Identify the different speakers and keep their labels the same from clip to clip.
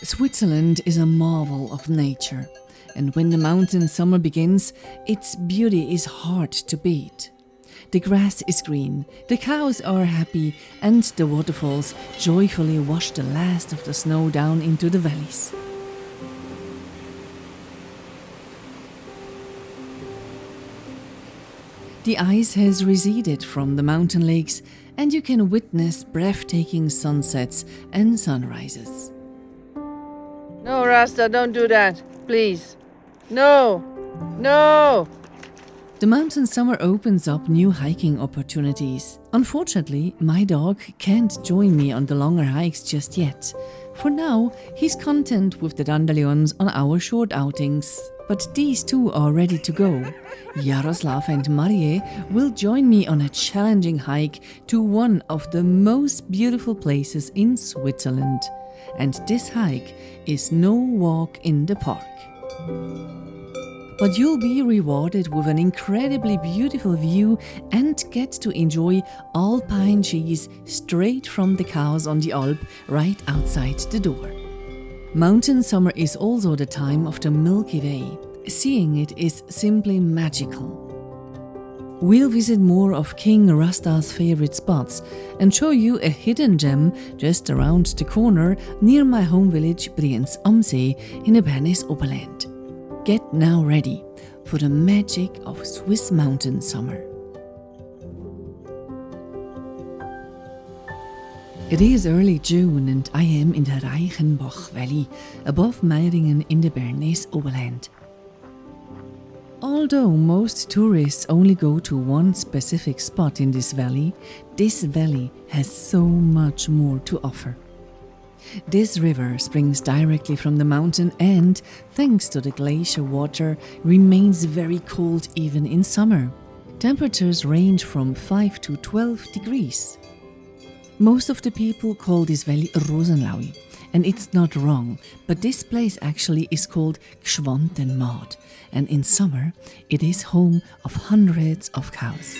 Speaker 1: Switzerland is a marvel of nature, and when the mountain summer begins, its beauty is hard to beat. The grass is green, the cows are happy, and the waterfalls joyfully wash the last of the snow down into the valleys. The ice has receded from the mountain lakes, and you can witness breathtaking sunsets and sunrises.
Speaker 2: No, Rasta, don't do that, please. No, no.
Speaker 1: The mountain summer opens up new hiking opportunities. Unfortunately, my dog can't join me on the longer hikes just yet. For now, he's content with the dandelions on our short outings. But these two are ready to go. Jaroslav and Marie will join me on a challenging hike to one of the most beautiful places in Switzerland. And this hike is no walk in the park. But you'll be rewarded with an incredibly beautiful view and get to enjoy Alpine cheese straight from the cows on the Alp right outside the door. Mountain summer is also the time of the Milky Way. Seeing it is simply magical. We'll visit more of King Rasta's favorite spots and show you a hidden gem just around the corner near my home village Brienz am See in the Bernese Oberland. Get now ready for the magic of Swiss mountain summer. It is early June and I am in the Reichenbach Valley above Meiringen in the Bernese Oberland. Although most tourists only go to one specific spot in this valley has so much more to offer. This river springs directly from the mountain and, thanks to the glacier water, remains very cold even in summer. Temperatures range from 5 to 12 degrees. Most of the people call this valley Rosenlaui, and it's not wrong, but this place actually is called Gschwantenmaat, and in summer it is home of hundreds of cows.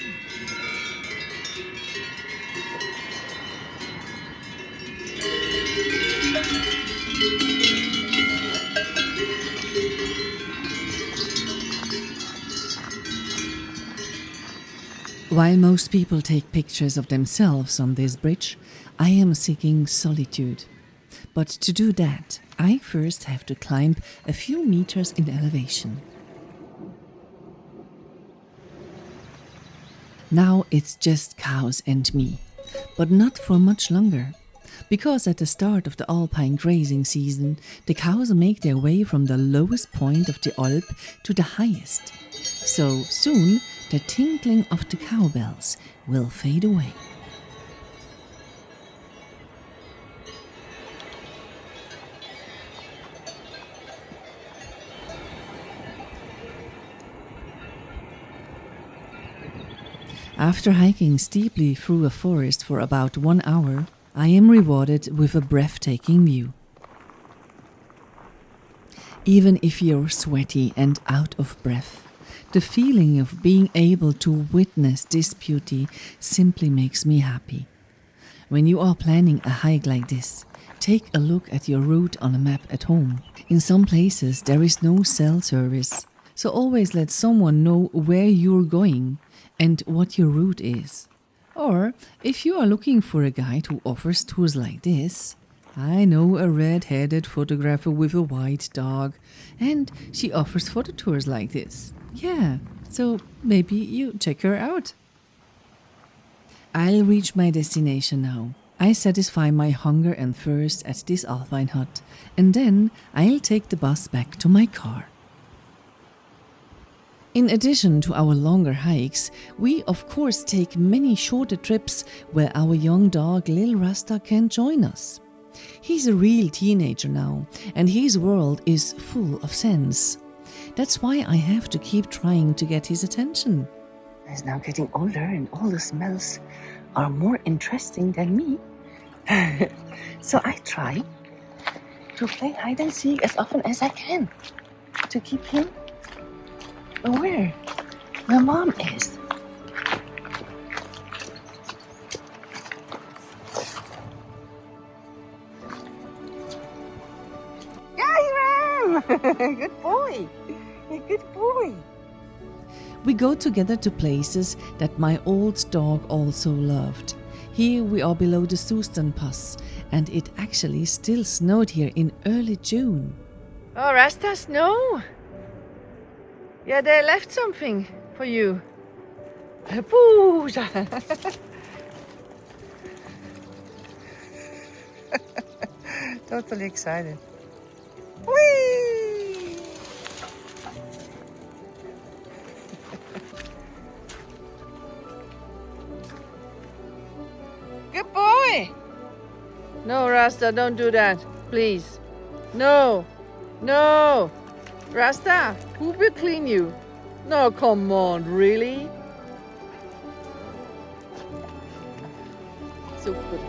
Speaker 1: While most people take pictures of themselves on this bridge, I am seeking solitude. But to do that, I first have to climb a few meters in elevation. Now it's just cows and me, but not for much longer. Because at the start of the Alpine grazing season, the cows make their way from the lowest point of the Alp to the highest. So soon, the tinkling of the cowbells will fade away. After hiking steeply through a forest for about 1 hour, I am rewarded with a breathtaking view. Even if you're sweaty and out of breath, the feeling of being able to witness this beauty simply makes me happy. When you are planning a hike like this, take a look at your route on a map at home. In some places there is no cell service, so always let someone know where you're going and what your route is. Or, if you are looking for a guide who offers tours like this, I know a red-headed photographer with a white dog, and she offers photo tours like this. Yeah, so maybe you check her out. I'll reach my destination now. I satisfy my hunger and thirst at this Alpine hut, and then I'll take the bus back to my car. In addition to our longer hikes, we of course take many shorter trips where our young dog Lil Rasta can join us. He's a real teenager now, and his world is full of sense. That's why I have to keep trying to get his attention.
Speaker 3: He's now getting older and all the smells are more interesting than me. So I try to play hide and seek as often as I can to keep him aware where Mom is. Good boy. Good boy.
Speaker 1: We go together to places that my old dog also loved. Here we are below the Soustan Pass, and it actually still snowed here in early June.
Speaker 2: Oh, Rasta, snow. Yeah, they left something for you. Boo!
Speaker 3: Totally excited. Whee!
Speaker 2: Good boy. No, Rasta, don't do that. Please. No. No. Rasta, who will clean you? No, come on, really? So good.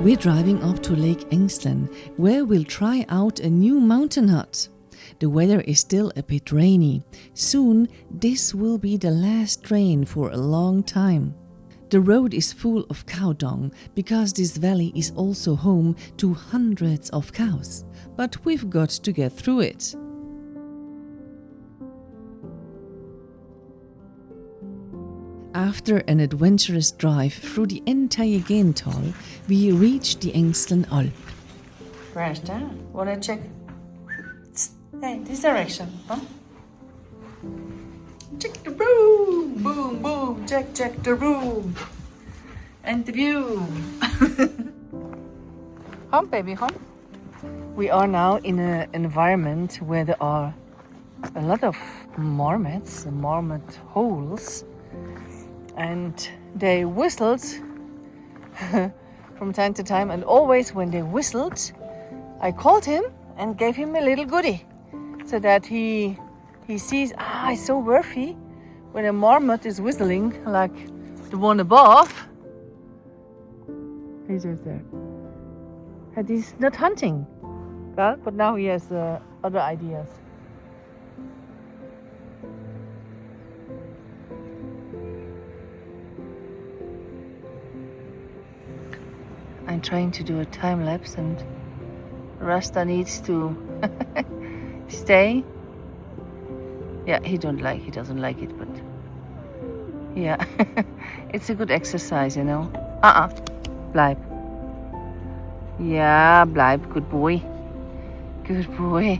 Speaker 1: We're driving up to Lake Engsland, where we'll try out a new mountain hut. The weather is still a bit rainy. Soon, this will be the last rain for a long time. The road is full of cow dung because this valley is also home to hundreds of cows. But we've got to get through it. After an adventurous drive through the entire Gental, we reach the Engsland Alp.
Speaker 3: Where's that? Wanna check? Hey, this direction, huh? Check the room! Boom, boom! Check the room! And the view! Home, baby, home. We are now in an environment where there are a lot of marmots, marmot holes. And they whistled from time to time, and always when they whistled, I called him and gave him a little goodie, so that he sees, it's so worthy when a marmot is whistling like the one above. He's just there. And he's not hunting, well, but now he has other ideas. I'm trying to do a time lapse, and Rasta needs to stay. Yeah, he doesn't like it, but yeah, it's a good exercise, you know. Bleib. Yeah, bleib, good boy. Good boy.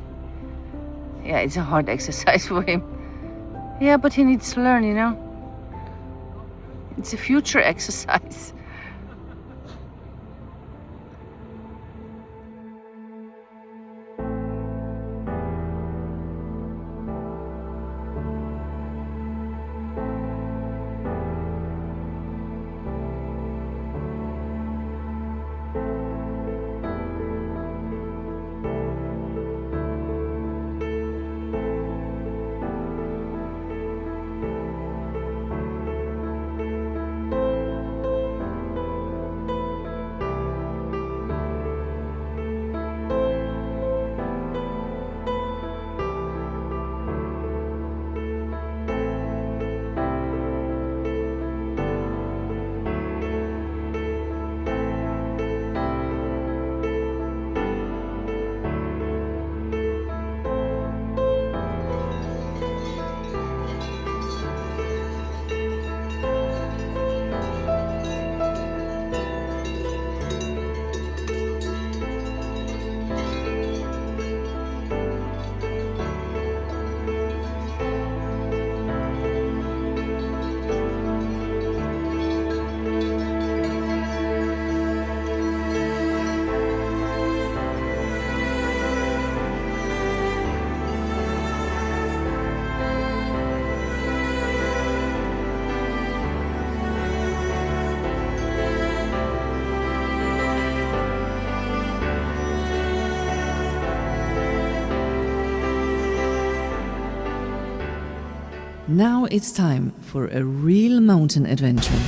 Speaker 3: Yeah, it's a hard exercise for him. Yeah, but he needs to learn, you know. It's a future exercise.
Speaker 1: Now it's time for a real mountain adventure.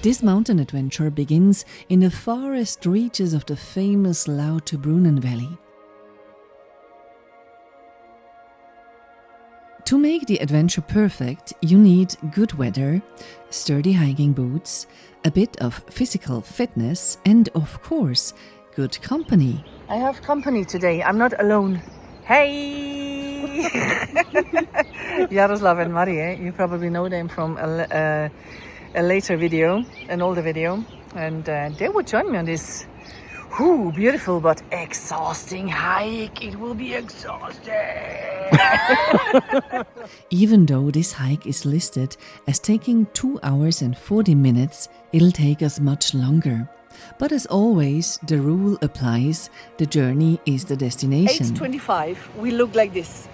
Speaker 1: This mountain adventure begins in the forest reaches of the famous Lauterbrunnen Valley. To make the adventure perfect, you need good weather, sturdy hiking boots, a bit of physical fitness, and of course, good company.
Speaker 3: I have company today. I'm not alone. Hey! Jaroslav and Marie, you probably know them from a later video, an older video, and they would join me on this beautiful but exhausting hike. It will be exhausting.
Speaker 1: Even though this hike is listed as taking 2 hours and 40 minutes, it'll take us much longer. But as always, the rule applies: the journey is the destination.
Speaker 3: 8:25, we look like this.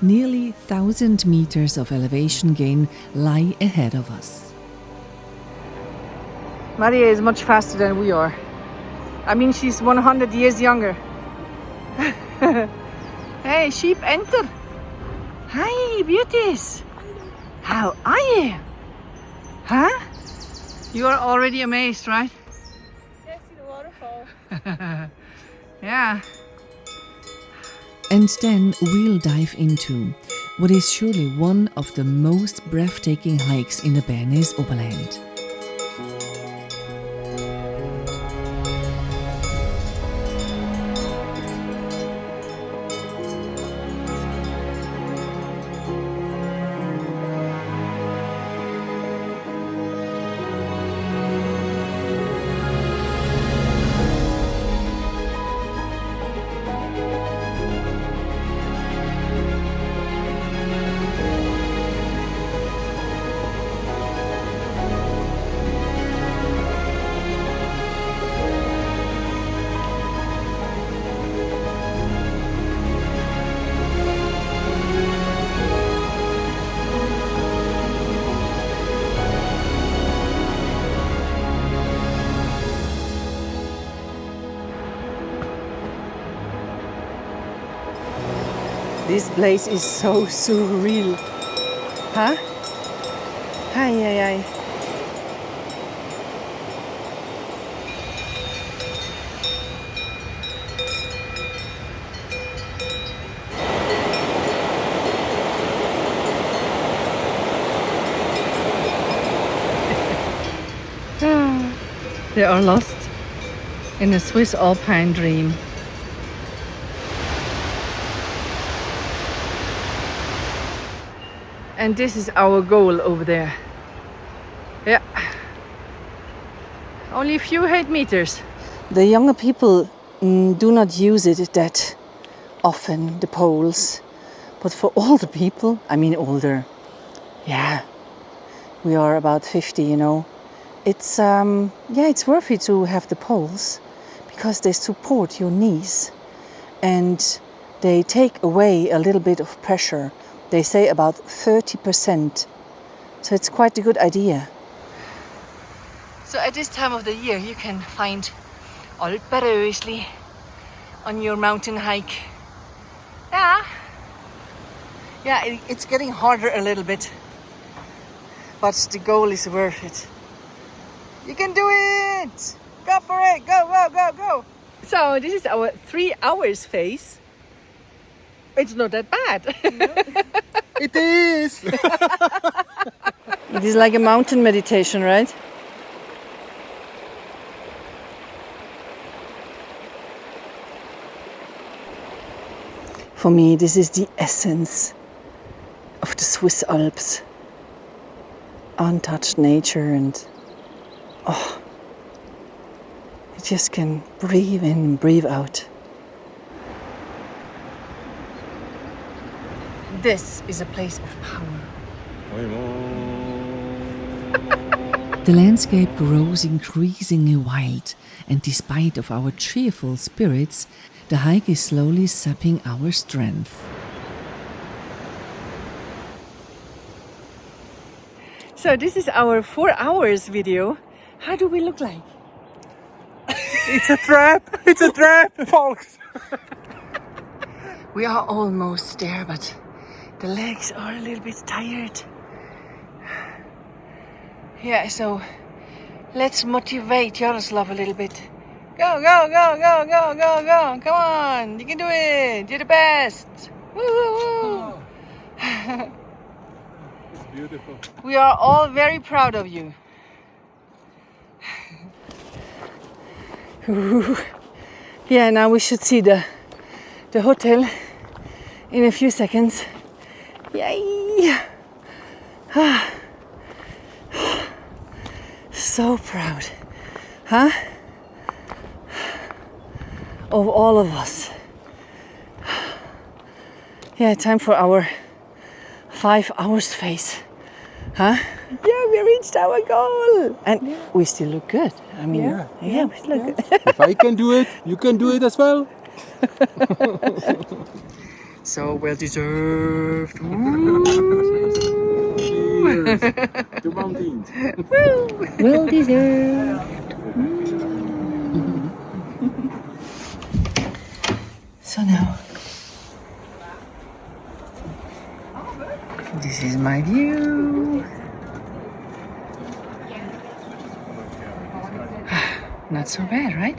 Speaker 1: Nearly 1,000 meters of elevation gain lie ahead of us.
Speaker 3: Maria is much faster than we are. I mean, she's 100 years younger. Hey, sheep, enter. Hi, beauties. How are you? Huh? You are already amazed, right?
Speaker 2: Yeah, see the waterfall.
Speaker 3: Yeah.
Speaker 1: And then we'll dive into what is surely one of the most breathtaking hikes in the Bernese Oberland.
Speaker 3: This place is so surreal. Huh? Hi, hi, hi. They are lost in a Swiss Alpine dream. And this is our goal over there. Yeah. Only a few 8 meters. The younger people do not use it that often, the poles. But for older people, I mean older, yeah, we are about 50, you know. It's it's worth it to have the poles because they support your knees and they take away a little bit of pressure. They say about 30%. So it's quite a good idea. So at this time of the year, you can find Alpenrösli on your mountain hike. Yeah, it's getting harder a little bit. But the goal is worth it. You can do it! Go for it! Go, go, go, go! So this is our 3 hours phase. It's not that bad.
Speaker 4: It is!
Speaker 3: It is like a mountain meditation, right? For me, this is the essence of the Swiss Alps. Untouched nature and you just can breathe in, breathe out. This is a place of power.
Speaker 1: The landscape grows increasingly wild, and despite of our cheerful spirits, the hike is slowly sapping our strength.
Speaker 3: So this is our 4 hours video. How do we look like?
Speaker 4: It's a trap! It's a trap, folks!
Speaker 3: We are almost there, but the legs are a little bit tired. Yeah, so let's motivate Yaroslav a little bit. Go, go, go, go, go, go, go. Come on, you can do it. You're the best. Woo, woo, woo.
Speaker 4: It's beautiful.
Speaker 3: We are all very proud of you. Yeah, now we should see the hotel in a few seconds. Yay! So proud, huh? Of all of us. Yeah, time for our 5 hours phase, huh? Yeah, we reached our goal, and we still look good. I mean, yeah, we still look good.
Speaker 4: If I can do it, you can do it as well.
Speaker 3: So well deserved.
Speaker 4: Cheers to mountains.
Speaker 3: Well deserved. So now, this is my view. Not so bad, right?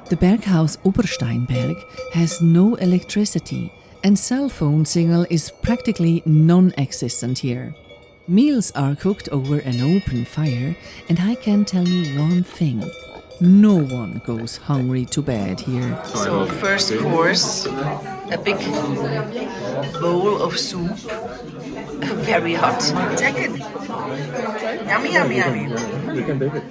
Speaker 1: The Berghaus Obersteinberg has no electricity, and cell phone signal is practically non-existent here. Meals are cooked over an open fire, and I can tell you one thing: no one goes hungry to bed here.
Speaker 3: So first course, a big bowl of soup, very hot. Check it. Yummy, yummy, yummy.
Speaker 4: You can take it.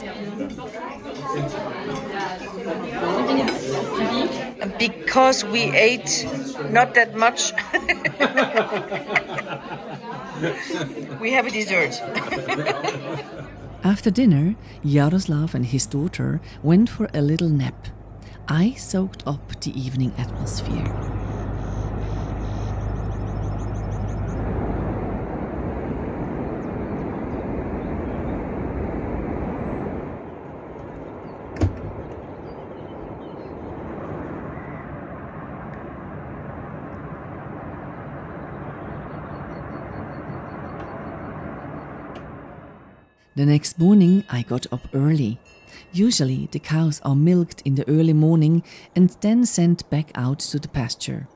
Speaker 3: And because we ate not that much, we have a dessert.
Speaker 1: After dinner, Yaroslav and his daughter went for a little nap. I soaked up the evening atmosphere. The next morning I got up early. Usually the cows are milked in the early morning and then sent back out to the pasture.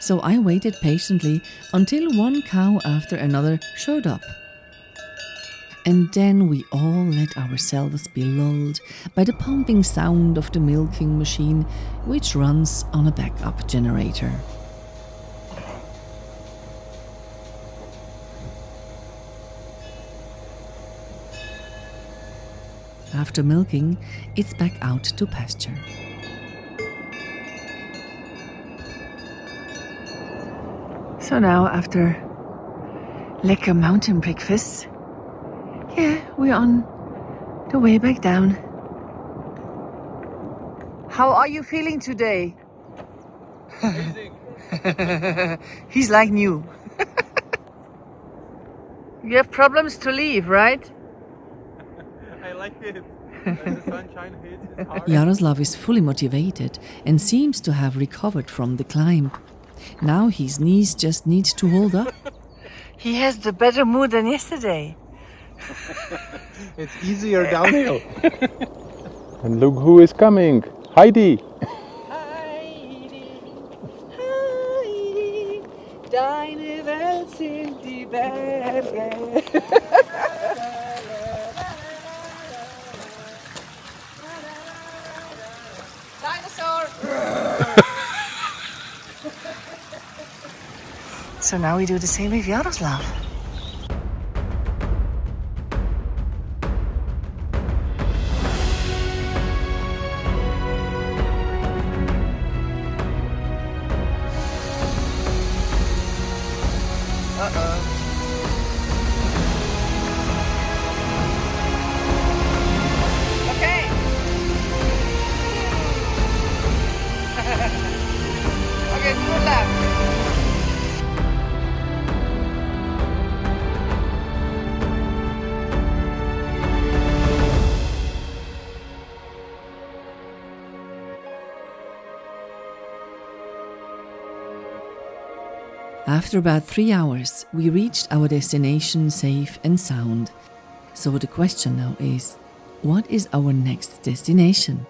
Speaker 1: So I waited patiently until one cow after another showed up. And then we all let ourselves be lulled by the pumping sound of the milking machine, which runs on a backup generator. After milking, it's back out to pasture.
Speaker 3: So now, after lekker mountain breakfast, yeah, we're on the way back down. How are you feeling today?
Speaker 4: Amazing.
Speaker 3: He's like new. You have problems to leave, right?
Speaker 4: I like it. When the sunshine hits, it's hard.
Speaker 1: Yaroslav is fully motivated and seems to have recovered from the climb. Now his knees just need to hold up.
Speaker 3: He has the better mood than yesterday.
Speaker 4: It's easier downhill. And look who is coming. Heidi.
Speaker 3: Heidi, Heidi, deine Welt sind die Berge. So now we do the same with Yaroslav.
Speaker 1: After about 3 hours, we reached our destination safe and sound. So the question now is, what is our next destination?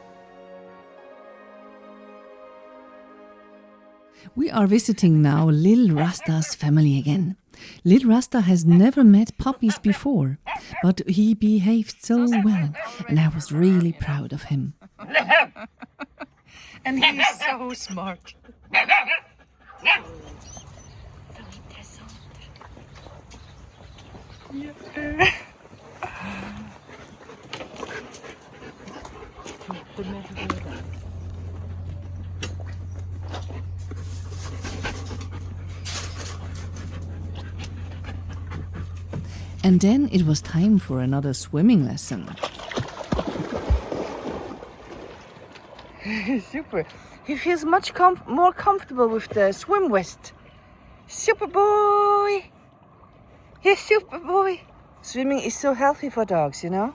Speaker 1: We are visiting now Lil Rasta's family again. Lil Rasta has never met puppies before, but he behaved so well, and I was really proud of him.
Speaker 3: And he's so smart.
Speaker 1: And then it was time for another swimming lesson.
Speaker 3: Super. He feels much more comfortable with the swim vest. Super boy. Yes, super boy. Swimming is so healthy for dogs, you know?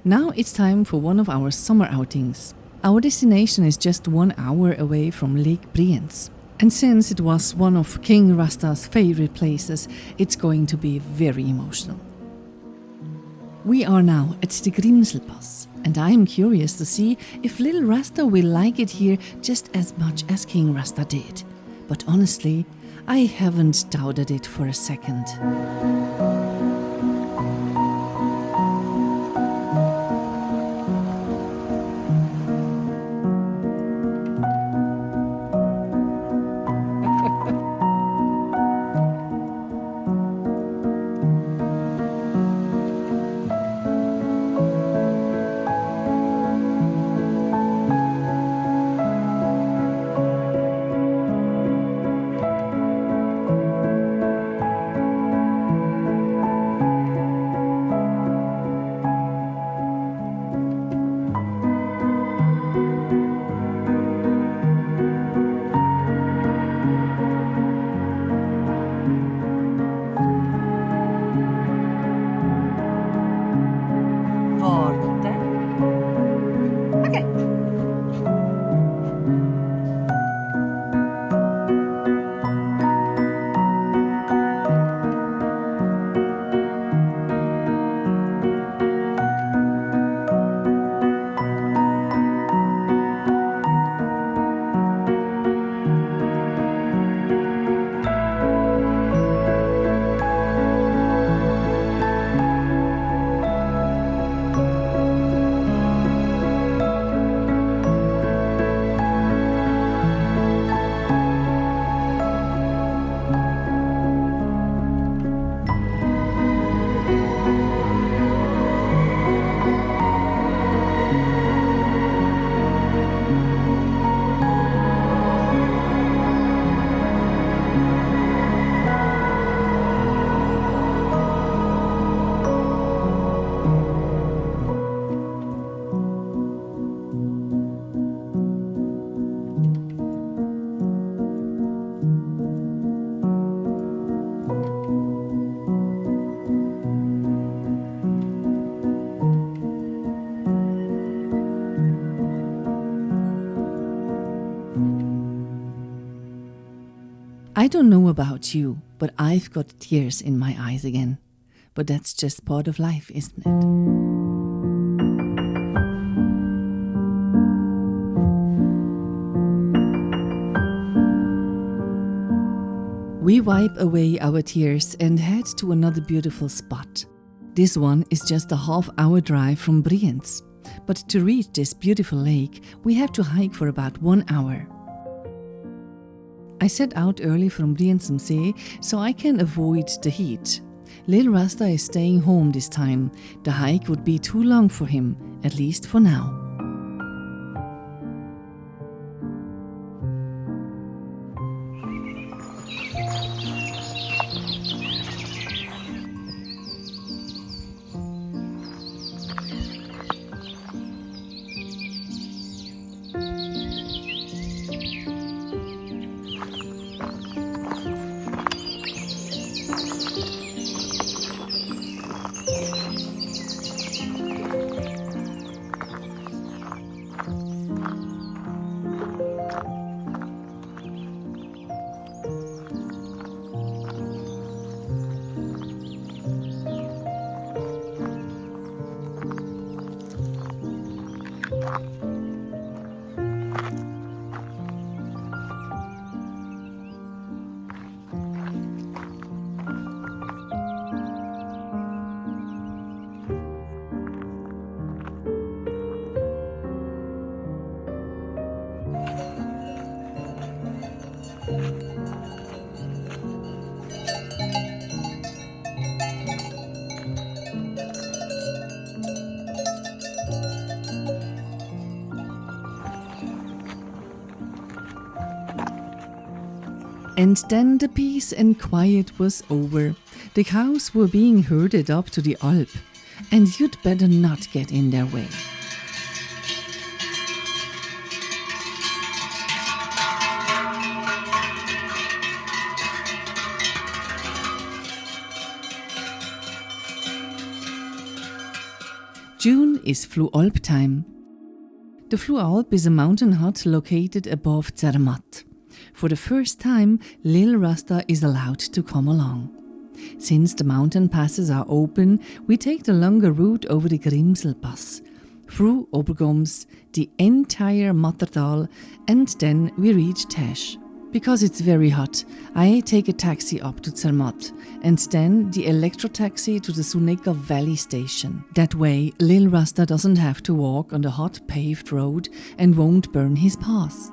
Speaker 1: Now it's time for one of our summer outings. Our destination is just 1 hour away from Lake Brienz. And since it was one of King Rasta's favorite places, it's going to be very emotional. We are now at the Grimselpass, and I am curious to see if little Rasta will like it here just as much as King Rasta did. But honestly, I haven't doubted it for a second. I don't know about you, but I've got tears in my eyes again. But that's just part of life, isn't it? We wipe away our tears and head to another beautiful spot. This one is just a half-hour drive from Brienz. But to reach this beautiful lake, we have to hike for about 1 hour. I set out early from Brienz am See so I can avoid the heat. Lil Rasta is staying home this time. The hike would be too long for him, at least for now. And then the peace and quiet was over. The cows were being herded up to the Alp, and you'd better not get in their way. June is Flu Alp time. The Flu Alp is a mountain hut located above Zermatt. For the first time, Lil Rasta is allowed to come along. Since the mountain passes are open, we take the longer route over the Grimselpass, through Obergoms, the entire Mattertal, and then we reach Tesch. Because it's very hot, I take a taxi up to Zermatt and then the electro taxi to the Suneka Valley station. That way, Lil Rasta doesn't have to walk on the hot paved road and won't burn his pass.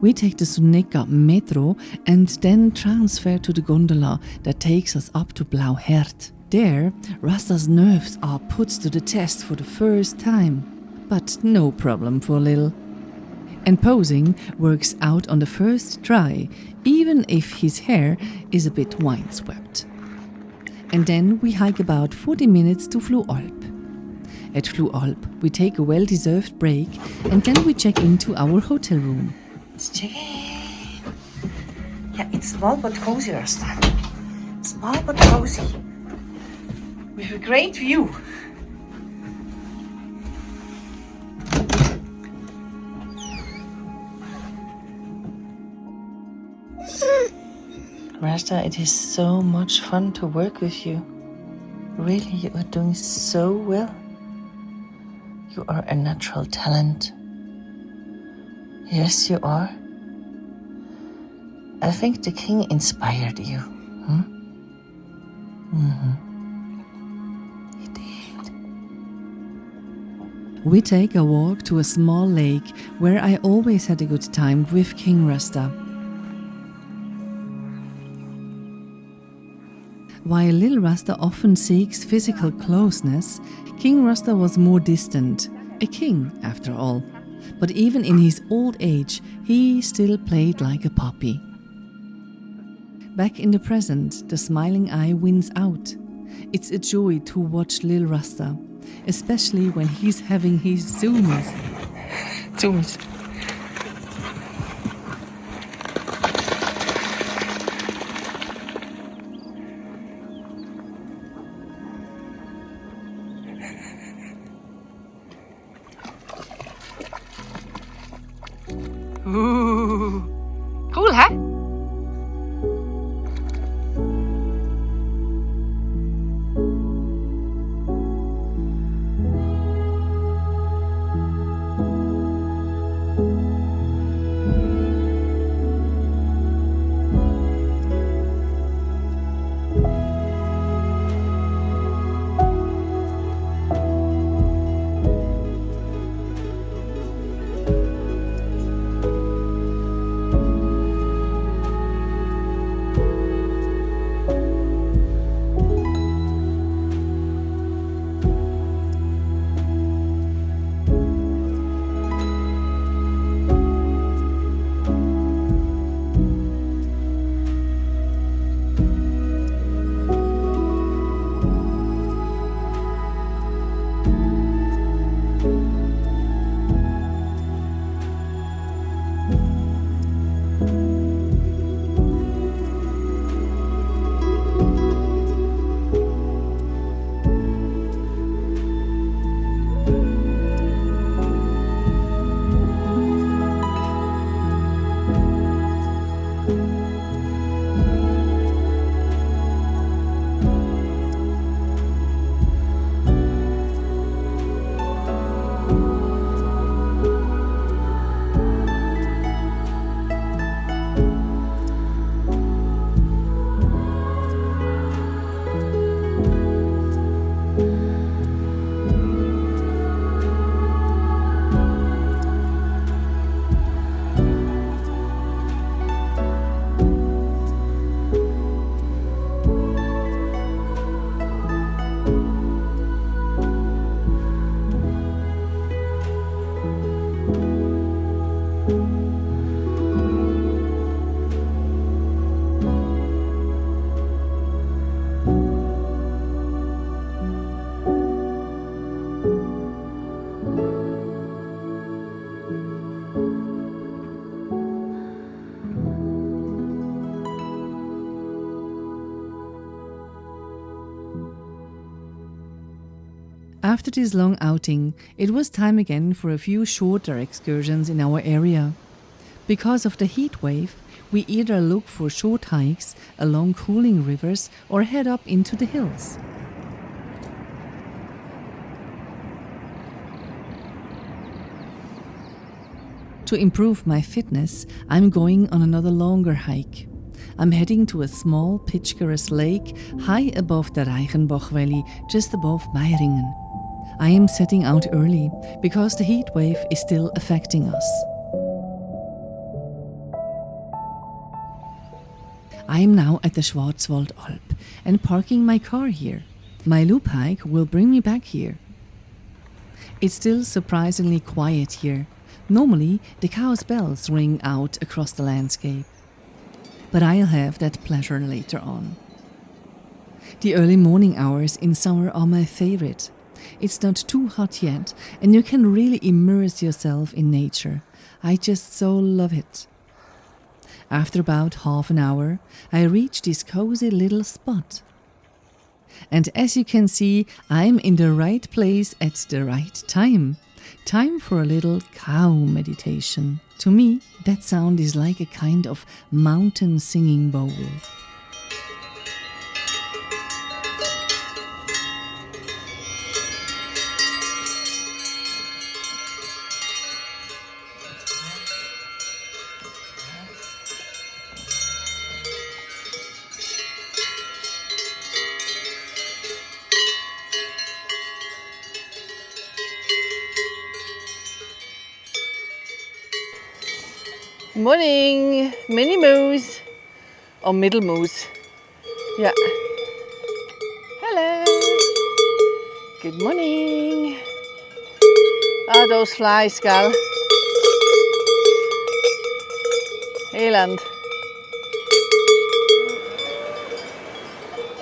Speaker 1: We take the Suneka metro and then transfer to the gondola that takes us up to Blauherd. There, Rasta's nerves are put to the test for the first time, but no problem for Lil. And posing works out on the first try, even if his hair is a bit windswept. And then we hike about 40 minutes to Flu Alp. At Flu Alp, we take a well-deserved break and then we check into our hotel room.
Speaker 3: Let's check in. Yeah, it's small but cozy, Rasta. Small but cozy. With a great view. Rasta, it is so much fun to work with you. Really, you are doing so well. You are a natural talent. Yes, you are. I think the king inspired you. He did.
Speaker 1: We take a walk to a small lake where I always had a good time with King Rasta. While Lil Rasta often seeks physical closeness, King Rasta was more distant, a king after all. But even in his old age, he still played like a puppy. Back in the present, the smiling eye wins out. It's a joy to watch Lil Rasta, especially when he's having his zoomies.
Speaker 3: Zoomies. Ooh. Cool, huh?
Speaker 1: After this long outing, it was time again for a few shorter excursions in our area. Because of the heat wave, we either look for short hikes along cooling rivers or head up into the hills. To improve my fitness, I'm going on another longer hike. I'm heading to a small picturesque lake high above the Reichenbach Valley, just above Meiringen. I am setting out early because the heat wave is still affecting us. I am now at the Schwarzwald Alp and parking my car here. My loop hike will bring me back here. It's still surprisingly quiet here. Normally, the cow's bells ring out across the landscape. But I'll have that pleasure later on. The early morning hours in summer are my favorite. It's not too hot yet, and you can really immerse yourself in nature. I just so love it. After about half an hour, I reach this cozy little spot. And as you can see, I'm in the right place at the right time. Time for a little cow meditation. To me, that sound is like a kind of mountain singing bowl.
Speaker 2: Morning, mini moose or middle moose. Yeah. Hello. Good morning. Ah, those flies, gal. Eland.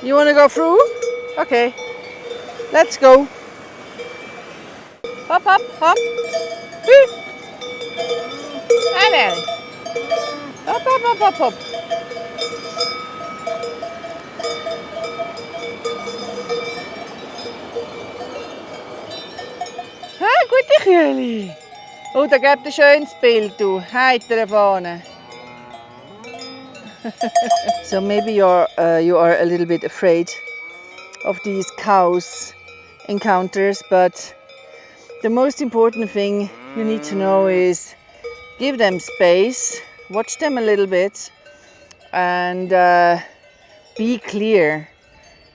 Speaker 2: You want to go through? Okay. Let's go. Hop, hop, hop. Woo. Hello. Hop, hop, hop, hop, hop. Gute jullie. Oh, da gibt es ein schönes Bild, du. Heiter vorne. So maybe you are a little bit afraid of these cows encounters, but the most important thing you need to know is give them space, watch them a little bit, and be clear.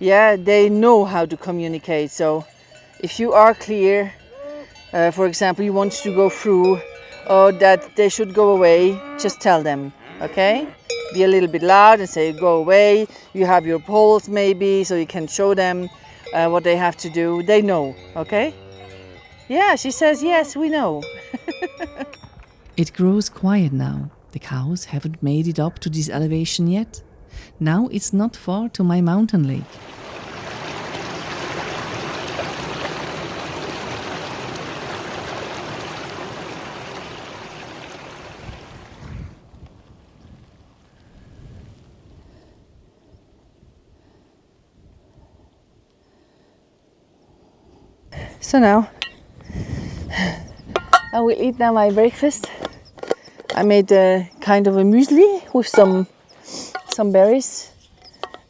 Speaker 2: Yeah, they know how to communicate. So if you are clear, for example, you want to go through or that they should go away, just tell them, okay? Be a little bit loud and say, go away. You have your poles maybe, so you can show them what they have to do. They know, okay? Yeah, she says, yes, we know.
Speaker 1: It grows quiet now. The cows haven't made it up to this elevation yet. Now it's not far to my mountain lake.
Speaker 2: So now I will eat now my breakfast. I made a kind of a muesli with some berries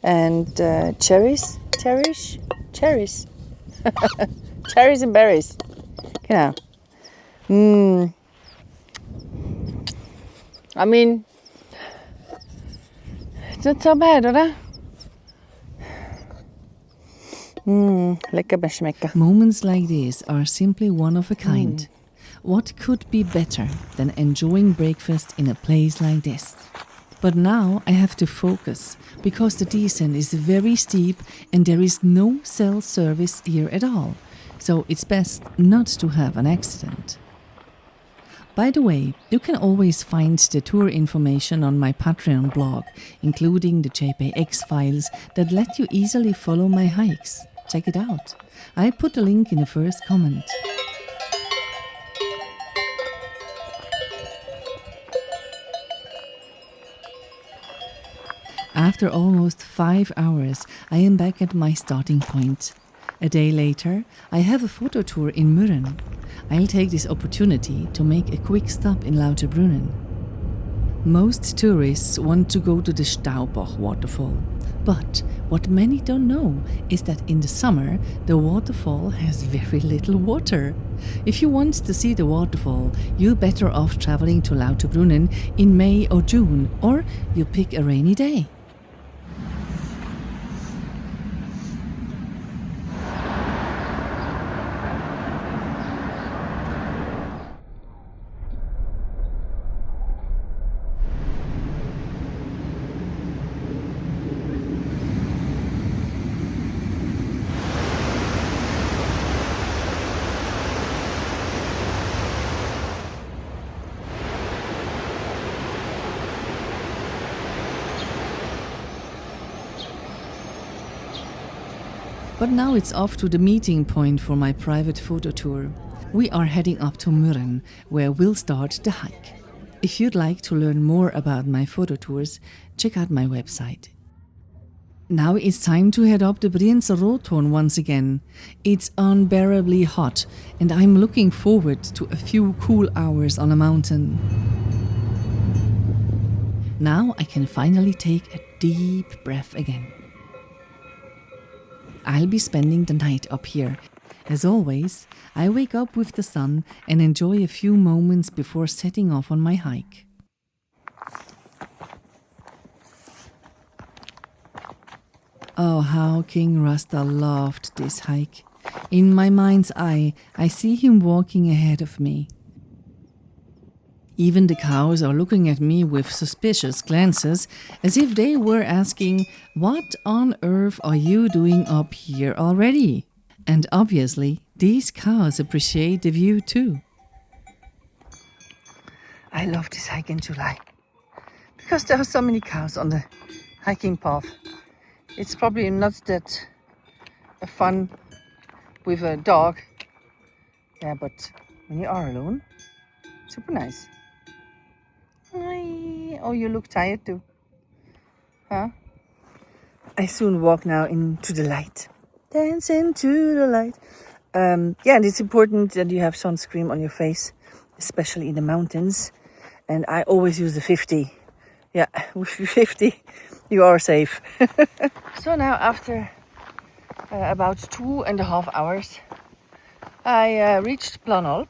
Speaker 2: and cherries cherries and berries. Genau. I mean, it's not so bad, oder? Lecker beschmecker.
Speaker 1: Moments like this are simply one of a kind. What could be better than enjoying breakfast in a place like this? But now I have to focus because the descent is very steep and there is no cell service here at all. So it's best not to have an accident. By the way, you can always find the tour information on my Patreon blog, including the JPX files that let you easily follow my hikes. Check it out. I put the link in the first comment. After almost 5 hours, I am back at my starting point. A day later, I have a photo tour in Mürren. I'll take this opportunity to make a quick stop in Lauterbrunnen. Most tourists want to go to the Staubach waterfall, but what many don't know is that in the summer the waterfall has very little water. If you want to see the waterfall, you're better off traveling to Lauterbrunnen in May or June, or you pick a rainy day. But now it's off to the meeting point for my private photo tour. We are heading up to Mürren, where we'll start the hike. If you'd like to learn more about my photo tours, check out my website. Now it's time to head up the Brienzer Rothorn once again. It's unbearably hot, and I'm looking forward to a few cool hours on a mountain. Now I can finally take a deep breath again. I'll be spending the night up here. As always, I wake up with the sun and enjoy a few moments before setting off on my hike. Oh, how King Rasta loved this hike. In my mind's eye, I see him walking ahead of me. Even the cows are looking at me with suspicious glances, as if they were asking, "What on earth are you doing up here already?" And obviously, these cows appreciate the view too.
Speaker 3: I love this hike in July because there are so many cows on the hiking path. It's probably not that fun with a dog. Yeah, but when you are alone, super nice. Oh, you look tired too. Huh? I soon walk now into the light. Dance into the light. And it's important that you have sunscreen on your face, especially in the mountains. And I always use the 50. Yeah, with 50, you are safe. So now after about 2.5 hours, I reached Planalp.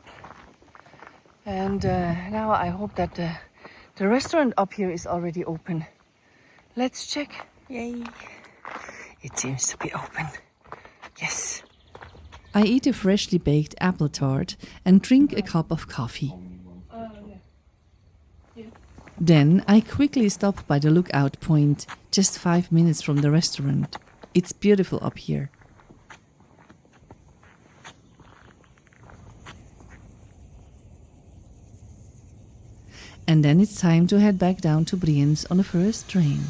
Speaker 3: And now I hope that the restaurant up here is already open. Let's check. Yay. It seems to be open. Yes.
Speaker 1: I eat a freshly baked apple tart and drink a cup of coffee. Then I quickly stop by the lookout point, just 5 minutes from the restaurant. It's beautiful up here. And then it's time to head back down to Brienz on the first train.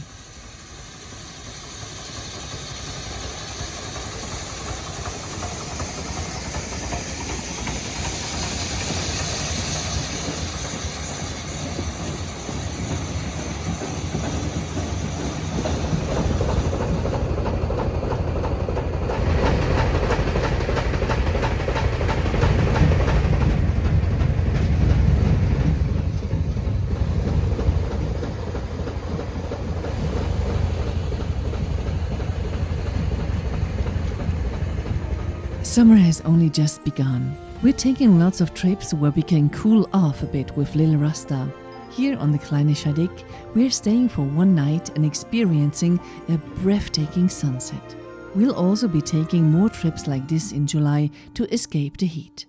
Speaker 1: Summer has only just begun. We're taking lots of trips where we can cool off a bit with Lil Rasta. Here on the Kleine Schadik, we're staying for one night and experiencing a breathtaking sunset. We'll also be taking more trips like this in July to escape the heat.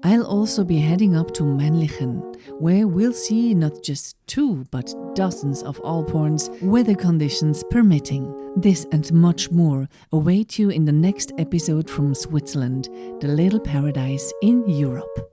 Speaker 1: I'll also be heading up to Männlichen, where we'll see not just 2 but dozens of Alphorns, weather conditions permitting. This and much more await you in the next episode from Switzerland, the little paradise in Europe.